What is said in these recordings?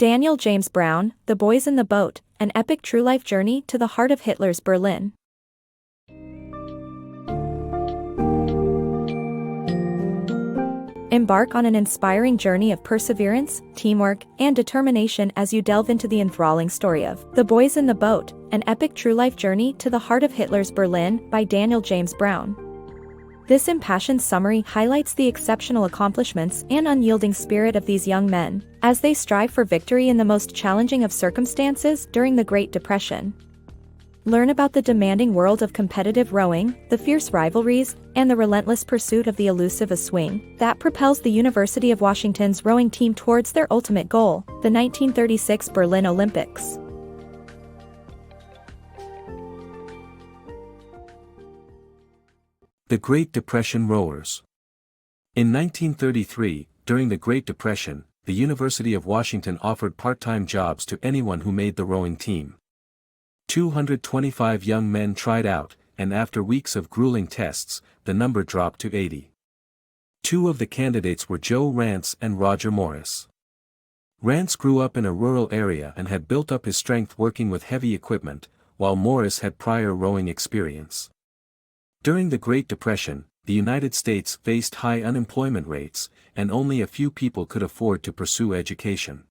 Daniel James Brown, The Boys in the Boat, an epic true-life journey to the heart of Hitler's Berlin. Embark on an inspiring journey of perseverance, teamwork, and determination as you delve into the enthralling story of The Boys in the Boat, an epic true-life journey to the heart of Hitler's Berlin by Daniel James Brown. This impassioned summary highlights the exceptional accomplishments and unyielding spirit of these young men, as they strive for victory in the most challenging of circumstances during the Great Depression. Learn about the demanding world of competitive rowing, the fierce rivalries, and the relentless pursuit of the elusive swing that propels the University of Washington's rowing team towards their ultimate goal, the 1936 Berlin Olympics. The Great Depression Rowers. In 1933, during the Great Depression, the University of Washington offered part-time jobs to anyone who made the rowing team. 225 young men tried out, and after weeks of grueling tests, the number dropped to 80. Two of the candidates were Joe Rantz and Roger Morris. Rantz grew up in a rural area and had built up his strength working with heavy equipment, while Morris had prior rowing experience. During the Great Depression, the United States faced high unemployment rates, and only a few people could afford to pursue education.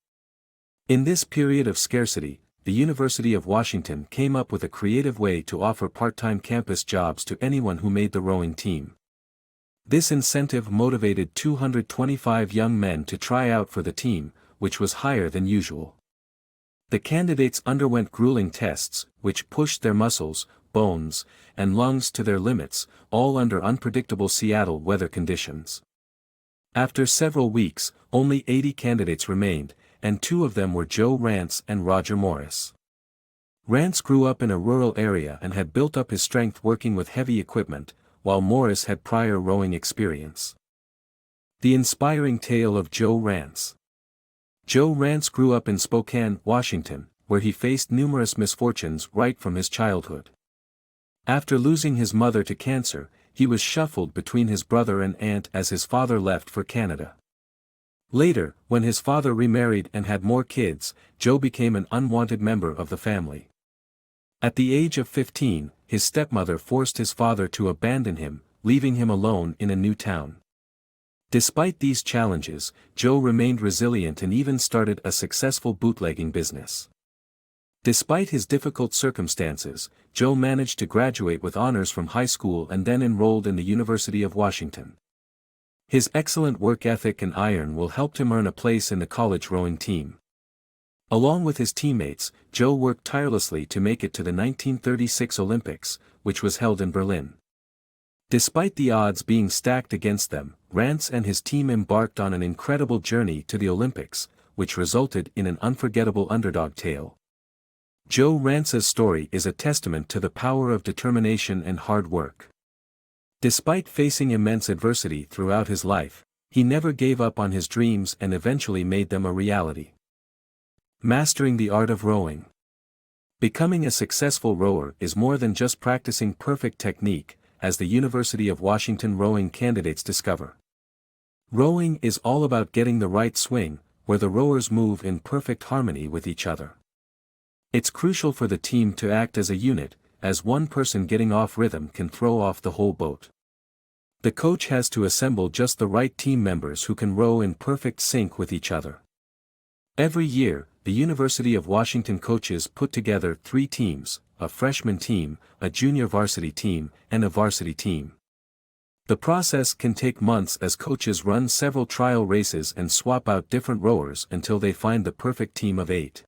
In this period of scarcity, the University of Washington came up with a creative way to offer part-time campus jobs to anyone who made the rowing team. This incentive motivated 225 young men to try out for the team, which was higher than usual. The candidates underwent grueling tests, which pushed their muscles, bones, and lungs to their limits, all under unpredictable Seattle weather conditions. After several weeks, only 80 candidates remained, and two of them were Joe Rantz and Roger Morris. Rantz grew up in a rural area and had built up his strength working with heavy equipment, while Morris had prior rowing experience. The inspiring tale of Joe Rantz. Joe Rantz grew up in Spokane, Washington, where he faced numerous misfortunes right from his childhood. After losing his mother to cancer, he was shuffled between his brother and aunt as his father left for Canada. Later, when his father remarried and had more kids, Joe became an unwanted member of the family. At the age of 15, his stepmother forced his father to abandon him, leaving him alone in a new town. Despite these challenges, Joe remained resilient and even started a successful bootlegging business. Despite his difficult circumstances, Joe managed to graduate with honors from high school and then enrolled in the University of Washington. His excellent work ethic and iron will help him earn a place in the college rowing team. Along with his teammates, Joe worked tirelessly to make it to the 1936 Olympics, which was held in Berlin. Despite the odds being stacked against them, Rantz and his team embarked on an incredible journey to the Olympics, which resulted in an unforgettable underdog tale. Joe Rantz's story is a testament to the power of determination and hard work. Despite facing immense adversity throughout his life, he never gave up on his dreams and eventually made them a reality. Mastering the art of rowing. Becoming a successful rower is more than just practicing perfect technique, as the University of Washington rowing candidates discover. Rowing is all about getting the right swing, where the rowers move in perfect harmony with each other. It's crucial for the team to act as a unit, as one person getting off rhythm can throw off the whole boat. The coach has to assemble just the right team members who can row in perfect sync with each other. Every year, the University of Washington coaches put together 3 teams, a freshman team, a junior varsity team, and a varsity team. The process can take months as coaches run several trial races and swap out different rowers until they find the perfect team of 8.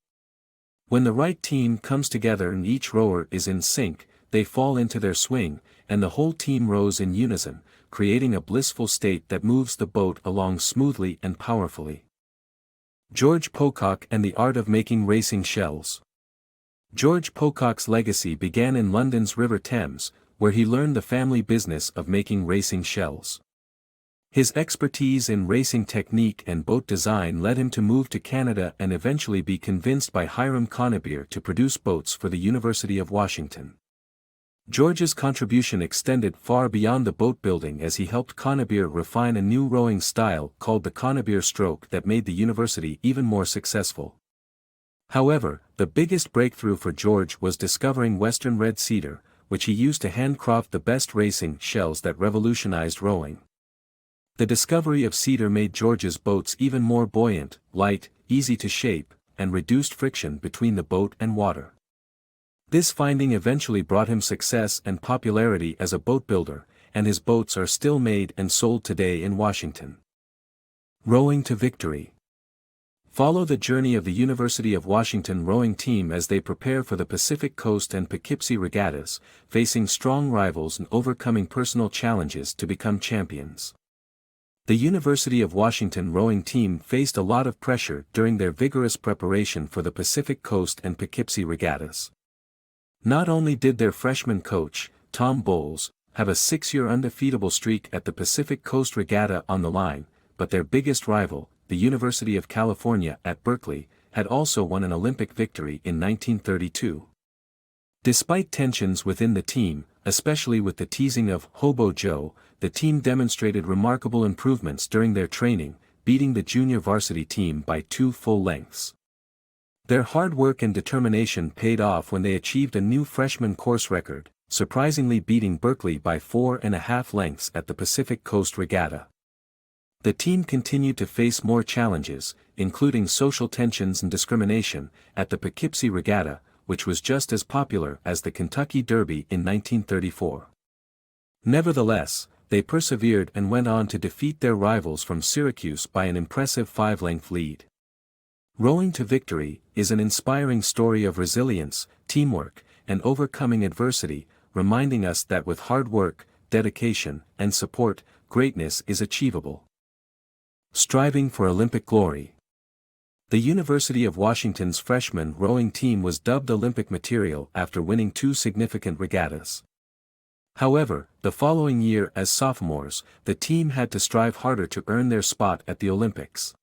When the right team comes together and each rower is in sync, they fall into their swing, and the whole team rows in unison, creating a blissful state that moves the boat along smoothly and powerfully. George Pocock and the art of making racing shells. George Pocock's legacy began in London's River Thames, where he learned the family business of making racing shells. His expertise in racing technique and boat design led him to move to Canada and eventually be convinced by Hiram Conabeer to produce boats for the University of Washington. George's contribution extended far beyond the boat building as he helped Conabeer refine a new rowing style called the Conabeer stroke that made the university even more successful. However, the biggest breakthrough for George was discovering Western red cedar, which he used to handcraft the best racing shells that revolutionized rowing. The discovery of cedar made George's boats even more buoyant, light, easy to shape, and reduced friction between the boat and water. This finding eventually brought him success and popularity as a boat builder, and his boats are still made and sold today in Washington. Rowing to victory. Follow the journey of the University of Washington rowing team as they prepare for the Pacific Coast and Poughkeepsie regattas, facing strong rivals and overcoming personal challenges to become champions. The University of Washington rowing team faced a lot of pressure during their vigorous preparation for the Pacific Coast and Poughkeepsie regattas. Not only did their freshman coach, Tom Bowles, have a 6-year undefeatable streak at the Pacific Coast Regatta on the line, but their biggest rival, the University of California at Berkeley, had also won an Olympic victory in 1932. Despite tensions within the team, especially with the teasing of Hobo Joe, the team demonstrated remarkable improvements during their training, beating the junior varsity team by 2 full lengths. Their hard work and determination paid off when they achieved a new freshman course record, surprisingly beating Berkeley by 4.5 lengths at the Pacific Coast Regatta. The team continued to face more challenges, including social tensions and discrimination, at the Poughkeepsie Regatta, which was just as popular as the Kentucky Derby in 1934. Nevertheless, they persevered and went on to defeat their rivals from Syracuse by an impressive 5-length lead. Rowing to Victory is an inspiring story of resilience, teamwork, and overcoming adversity, reminding us that with hard work, dedication, and support, greatness is achievable. Striving for Olympic glory. The University of Washington's freshman rowing team was dubbed Olympic material after winning 2 significant regattas. However, the following year as sophomores, the team had to strive harder to earn their spot at the Olympics.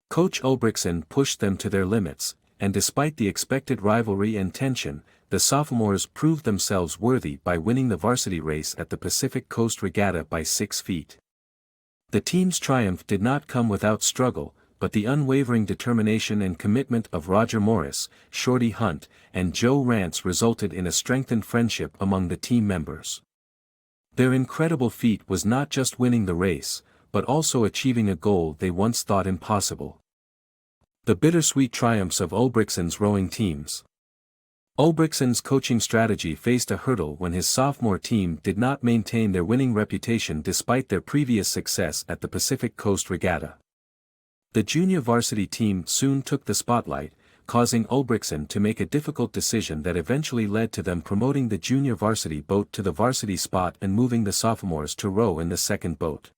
Coach Ulbrickson pushed them to their limits, and despite the expected rivalry and tension, the sophomores proved themselves worthy by winning the varsity race at the Pacific Coast Regatta by 6 feet. The team's triumph did not come without struggle, but the unwavering determination and commitment of Roger Morris, Shorty Hunt, and Joe Rantz resulted in a strengthened friendship among the team members. Their incredible feat was not just winning the race, but also achieving a goal they once thought impossible. The bittersweet triumphs of Ulbrickson's rowing teams. Ulbrickson's coaching strategy faced a hurdle when his sophomore team did not maintain their winning reputation despite their previous success at the Pacific Coast Regatta. The junior varsity team soon took the spotlight, causing Ulbrickson to make a difficult decision that eventually led to them promoting the junior varsity boat to the varsity spot and moving the sophomores to row in the second boat.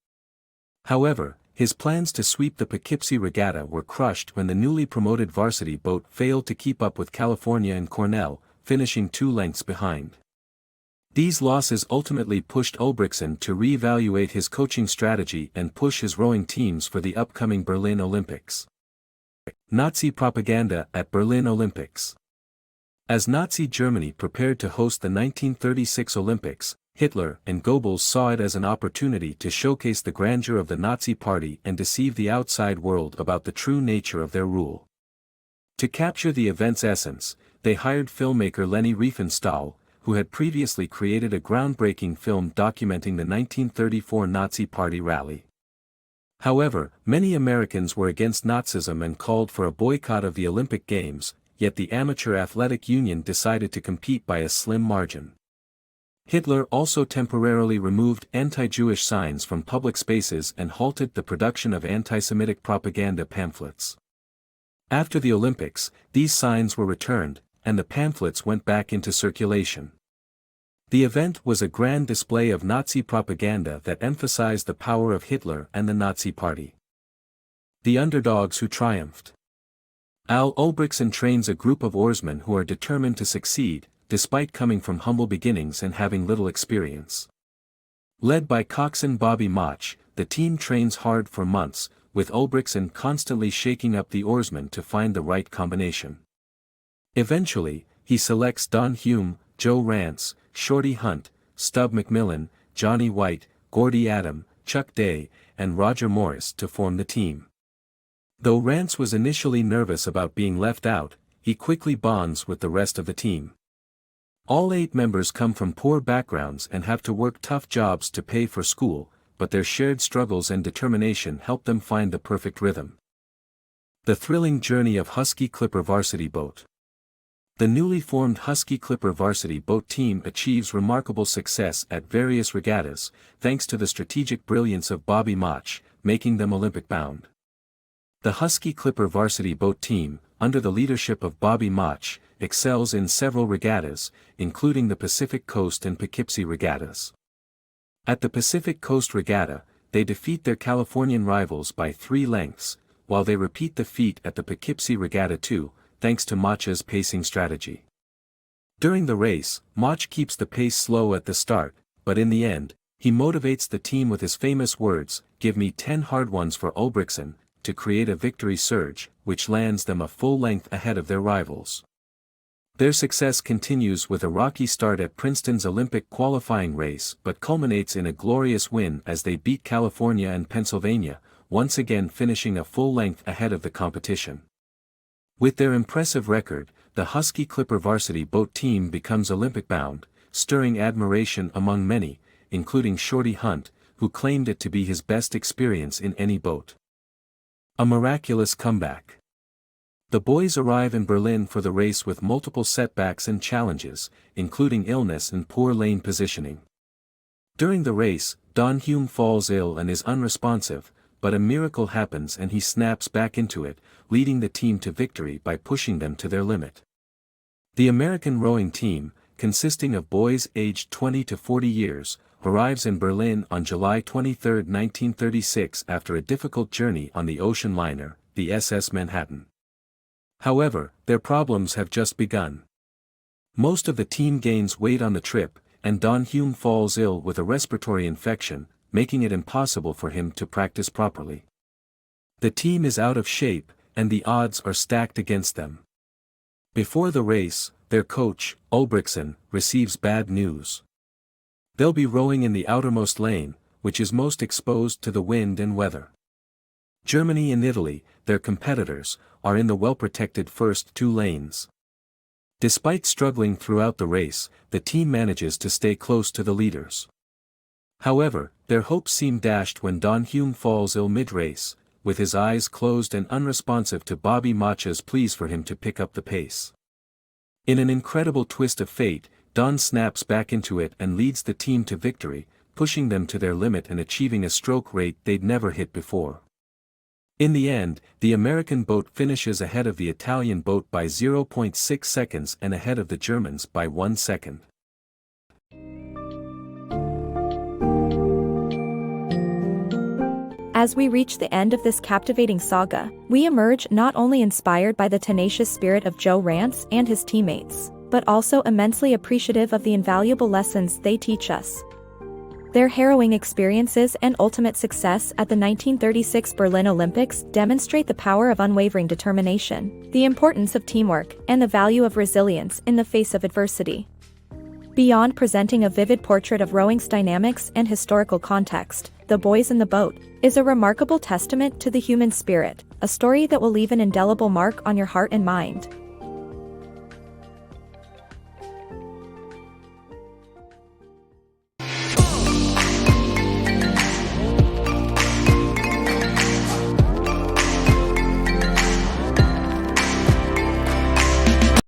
However, his plans to sweep the Poughkeepsie Regatta were crushed when the newly promoted varsity boat failed to keep up with California and Cornell, finishing 2 lengths behind. These losses ultimately pushed Ulbrickson to re-evaluate his coaching strategy and push his rowing teams for the upcoming Berlin Olympics. Nazi propaganda at Berlin Olympics. As Nazi Germany prepared to host the 1936 Olympics, Hitler and Goebbels saw it as an opportunity to showcase the grandeur of the Nazi Party and deceive the outside world about the true nature of their rule. To capture the event's essence, they hired filmmaker Leni Riefenstahl, who had previously created a groundbreaking film documenting the 1934 Nazi Party rally. However, many Americans were against Nazism and called for a boycott of the Olympic Games, yet the Amateur Athletic Union decided to compete by a slim margin. Hitler also temporarily removed anti-Jewish signs from public spaces and halted the production of anti-Semitic propaganda pamphlets. After the Olympics, these signs were returned, and the pamphlets went back into circulation. The event was a grand display of Nazi propaganda that emphasized the power of Hitler and the Nazi Party. The Underdogs Who Triumphed. Al Ulbrickson trains a group of oarsmen who are determined to succeed, despite coming from humble beginnings and having little experience. Led by coxswain Bobby Mach, the team trains hard for months, with Ulbrickson constantly shaking up the oarsmen to find the right combination. Eventually, he selects Don Hume, Joe Rantz, Shorty Hunt, Stub McMillan, Johnny White, Gordy Adam, Chuck Day, and Roger Morris to form the team. Though Rantz was initially nervous about being left out, he quickly bonds with the rest of the team. All 8 members come from poor backgrounds and have to work tough jobs to pay for school, but their shared struggles and determination help them find the perfect rhythm. The thrilling journey of Husky Clipper Varsity Boat. The newly formed Husky Clipper Varsity Boat team achieves remarkable success at various regattas, thanks to the strategic brilliance of Bobby Mach, making them Olympic-bound. The Husky Clipper Varsity Boat team, under the leadership of Bobby Mach, excels in several regattas, including the Pacific Coast and Poughkeepsie regattas. At the Pacific Coast Regatta, they defeat their Californian rivals by 3 lengths, while they repeat the feat at the Poughkeepsie Regatta too, thanks to Mach's pacing strategy. During the race, Mach keeps the pace slow at the start, but in the end, he motivates the team with his famous words, "Give me 10 hard ones for Ulbrickson," to create a victory surge, which lands them a full length ahead of their rivals. Their success continues with a rocky start at Princeton's Olympic qualifying race but culminates in a glorious win as they beat California and Pennsylvania, once again finishing a full length ahead of the competition. With their impressive record, the Husky Clipper Varsity Boat team becomes Olympic-bound, stirring admiration among many, including Shorty Hunt, who claimed it to be his best experience in any boat. A miraculous comeback. The boys arrive in Berlin for the race with multiple setbacks and challenges, including illness and poor lane positioning. During the race, Don Hume falls ill and is unresponsive, but a miracle happens and he snaps back into it, leading the team to victory by pushing them to their limit. The American rowing team, consisting of boys aged 20 to 40 years, arrives in Berlin on July 23, 1936 after a difficult journey on the ocean liner, the SS Manhattan. However, their problems have just begun. Most of the team gains weight on the trip, and Don Hume falls ill with a respiratory infection, making it impossible for him to practice properly. The team is out of shape, and the odds are stacked against them. Before the race, their coach, Ulbrickson, receives bad news. They'll be rowing in the outermost lane, which is most exposed to the wind and weather. Germany and Italy, their competitors, are in the well-protected first 2 lanes. Despite struggling throughout the race, the team manages to stay close to the leaders. However, their hopes seem dashed when Don Hume falls ill mid-race, with his eyes closed and unresponsive to Bobby Mach's pleas for him to pick up the pace. In an incredible twist of fate, Don snaps back into it and leads the team to victory, pushing them to their limit and achieving a stroke rate they'd never hit before. In the end, the American boat finishes ahead of the Italian boat by 0.6 seconds and ahead of the Germans by 1 second. As we reach the end of this captivating saga, we emerge not only inspired by the tenacious spirit of Joe Rantz and his teammates, but also immensely appreciative of the invaluable lessons they teach us. Their harrowing experiences and ultimate success at the 1936 Berlin Olympics demonstrate the power of unwavering determination, the importance of teamwork, and the value of resilience in the face of adversity. Beyond presenting a vivid portrait of rowing's dynamics and historical context, The Boys in the Boat is a remarkable testament to the human spirit, a story that will leave an indelible mark on your heart and mind.